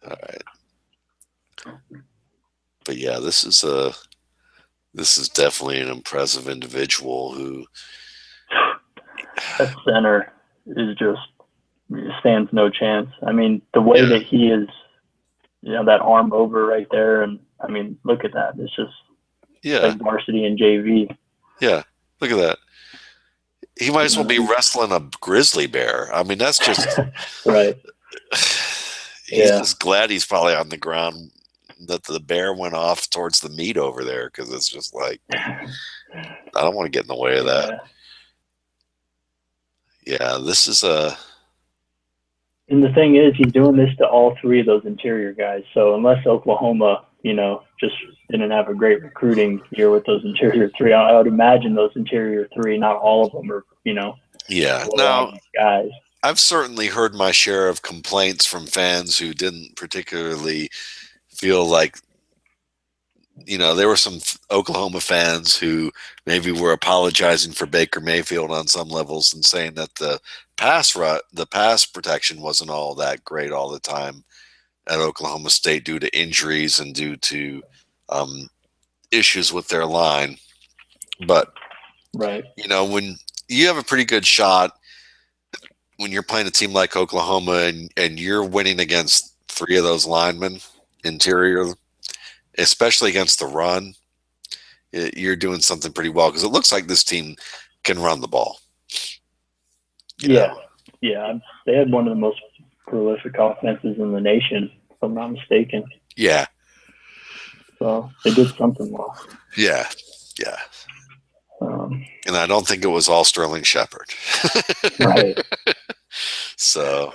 all right, but yeah, this is definitely an impressive individual who, That center is just stands no chance. I mean, the way yeah, that he is, that arm over right there, and I mean, look at that. It's just yeah, like varsity and JV. yeah. Look at that. He might as well be He's wrestling a grizzly bear. I mean, that's just right. he's Yeah. just glad he's probably on the ground that the bear went off towards the meat over there, because it's just like I don't want to get in the way of that. Yeah. Yeah, this is a And the thing is, he's doing this to all three of those interior guys. So unless Oklahoma, just didn't have a great recruiting year with those interior three, I would imagine those interior three, not all of them are, yeah. below Now average guys. I've certainly heard my share of complaints from fans who didn't particularly feel like, there were some Oklahoma fans who maybe were apologizing for Baker Mayfield on some levels and saying that the pass protection wasn't all that great all the time at Oklahoma State due to injuries and due to um, issues with their line. But Right. when you have a pretty good shot when you're playing a team like Oklahoma and you're winning against three of those linemen interior, especially against the run, you're doing something pretty well, because it looks like this team can run the ball. You know, Yeah. Yeah. They had one of the most prolific offenses in the nation, if I'm not mistaken. yeah, So they did something well. yeah, yeah. Um, And I don't think it was all Sterling Shepard. right. so,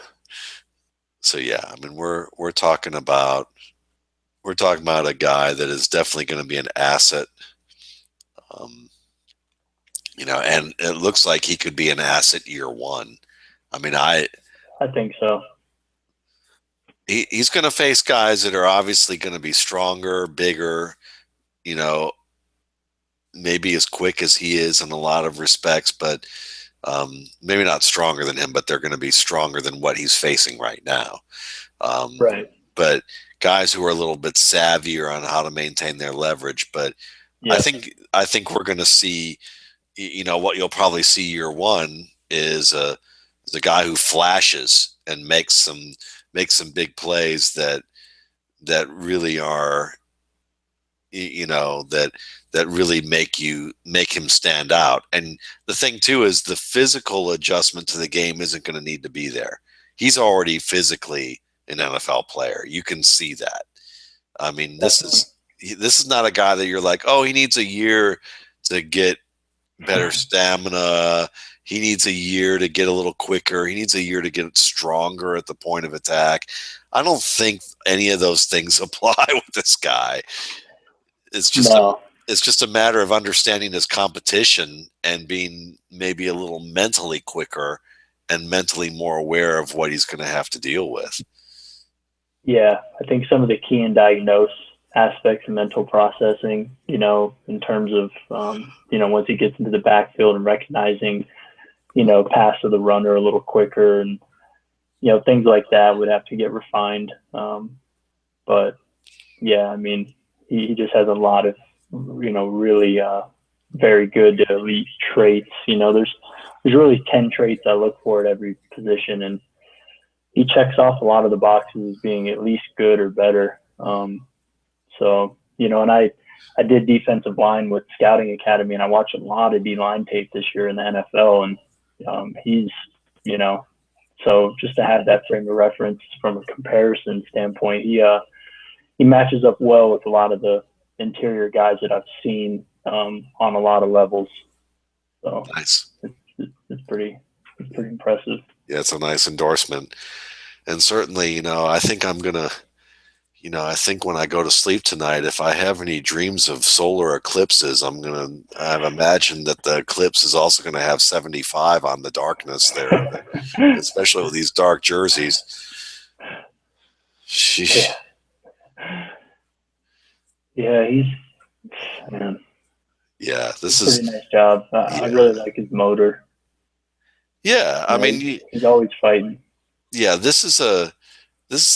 so yeah. I mean, we're talking about a guy that is definitely going to be an asset. Um, and it looks like he could be an asset year one. I mean, I think so. he's going to face guys that are obviously going to be stronger, bigger, you know, maybe as quick as he is in a lot of respects, but maybe not stronger than him, but they're going to be stronger than what he's facing right now. Um, Right. but guys who are a little bit savvier on how to maintain their leverage. But I Yes. think I think we're going to see, what you'll probably see year one is a guy who flashes and makes some big plays that really are, that really make him stand out. And the thing too is the physical adjustment to the game isn't going to need to be there. He's already physically an NFL player. You can see that. I mean, Definitely. this is not a guy that you're like, oh, he needs a year to get better stamina. He needs a year to get a little quicker. He needs a year to get stronger at the point of attack. I don't think any of those things apply with this guy. It's just a No. it's just a matter of understanding his competition and being maybe a little mentally quicker and mentally more aware of what he's going to have to deal with. Yeah. I think some of the key and diagnose aspects of mental processing, in terms of, once he gets into the backfield and recognizing, pass of the runner a little quicker and, things like that would have to get refined. But yeah, I mean, he just has a lot of, really very good elite traits. There's really 10 traits I look for at every position, and he checks off a lot of the boxes as being at least good or better. So, and I did defensive line with Scouting Academy, and I watched a lot of D line tape this year in the NFL, and he's, you know, so just to have that frame of reference from a comparison standpoint, he matches up well with a lot of the interior guys that I've seen on a lot of levels. So Nice. it's pretty impressive. Yeah, it's a nice endorsement. And certainly, I think I'm gonna, I think when I go to sleep tonight, if I have any dreams of solar eclipses, I've imagined that the eclipse is also gonna have 75 on the darkness there, especially with these dark jerseys. Yeah, Sheesh. yeah, he's man, Yeah, he's this a pretty is nice job. I yeah, really like his motor. yeah. You I know, mean, he's always fighting. yeah. This is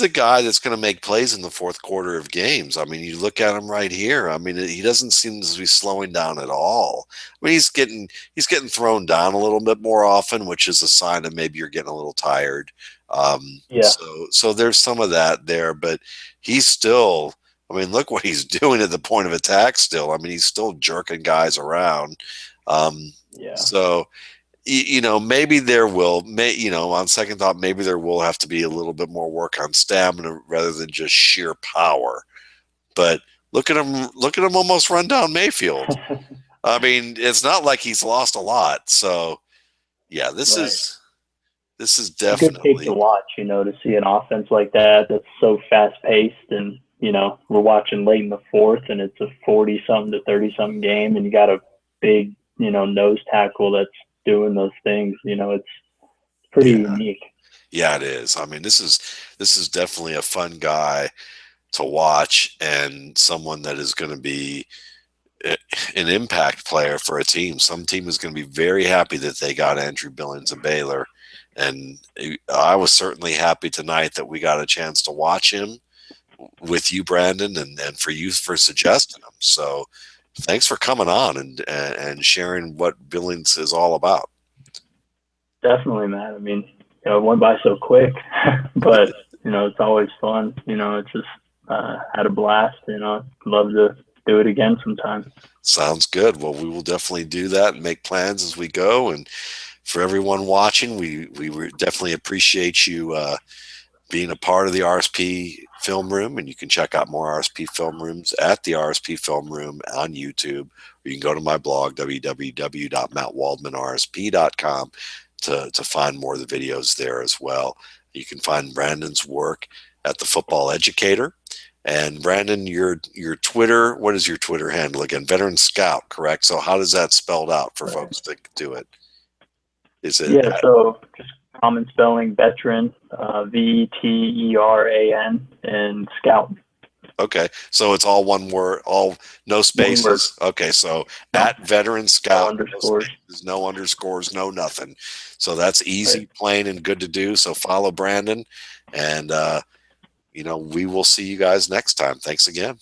a guy that's going to make plays in the fourth quarter of games. I mean, you look at him right here. I mean, he doesn't seem to be slowing down at all. I mean, he's getting thrown down a little bit more often, which is a sign that maybe you're getting a little tired. Yeah, So there's some of that there, but he's still. I mean, look what he's doing at the point of attack. Still, I mean, he's still jerking guys around. Um, yeah, so maybe on second thought, maybe there will have to be a little bit more work on stamina rather than just sheer power. But look at him almost run down Mayfield. I mean, it's not like he's lost a lot. So yeah, this right. is this is It's a good tape to definitely watch. To see an offense like that that's so fast paced, and we're watching late in the fourth, and it's a 40 something to 30 something game, and you got a big nose tackle that's doing those things. It's pretty yeah, unique. yeah, it is. I mean, this is definitely a fun guy to watch and someone that is going to be an impact player for a team. Some team is going to be very happy that they got Andrew Billings of Baylor. And I was certainly happy tonight that we got a chance to watch him with you, Brandon, and for you for suggesting him. So thanks for coming on and sharing what Billings is all about. Definitely, man. I mean, it went by so quick, but it's always fun. It's just had a blast. Love to do it again sometime. Sounds good. Well, we will definitely do that and make plans as we go. And for everyone watching, we definitely appreciate you being a part of the RSP Film Room, and you can check out more RSP Film Rooms at the RSP Film Room on YouTube, or you can go to my blog, www.mattwaldmanrsp.com, to find more of the videos there as well. You can find Brandon's work at The Football Educator. And Brandon, your Twitter, what is your Twitter handle again? Veteran Scout, correct? So how does that spelled out for Right. folks to do it? Is it Yeah. So just common spelling, veteran, Veteran, and scout. okay? So it's all one word, all no One word. spaces. Okay, so No, at Veteran no Scout, no underscores. spaces, no underscores, no nothing. So that's Right. easy, plain, and good to do. So follow Brandon, and we will see you guys next time. Thanks again.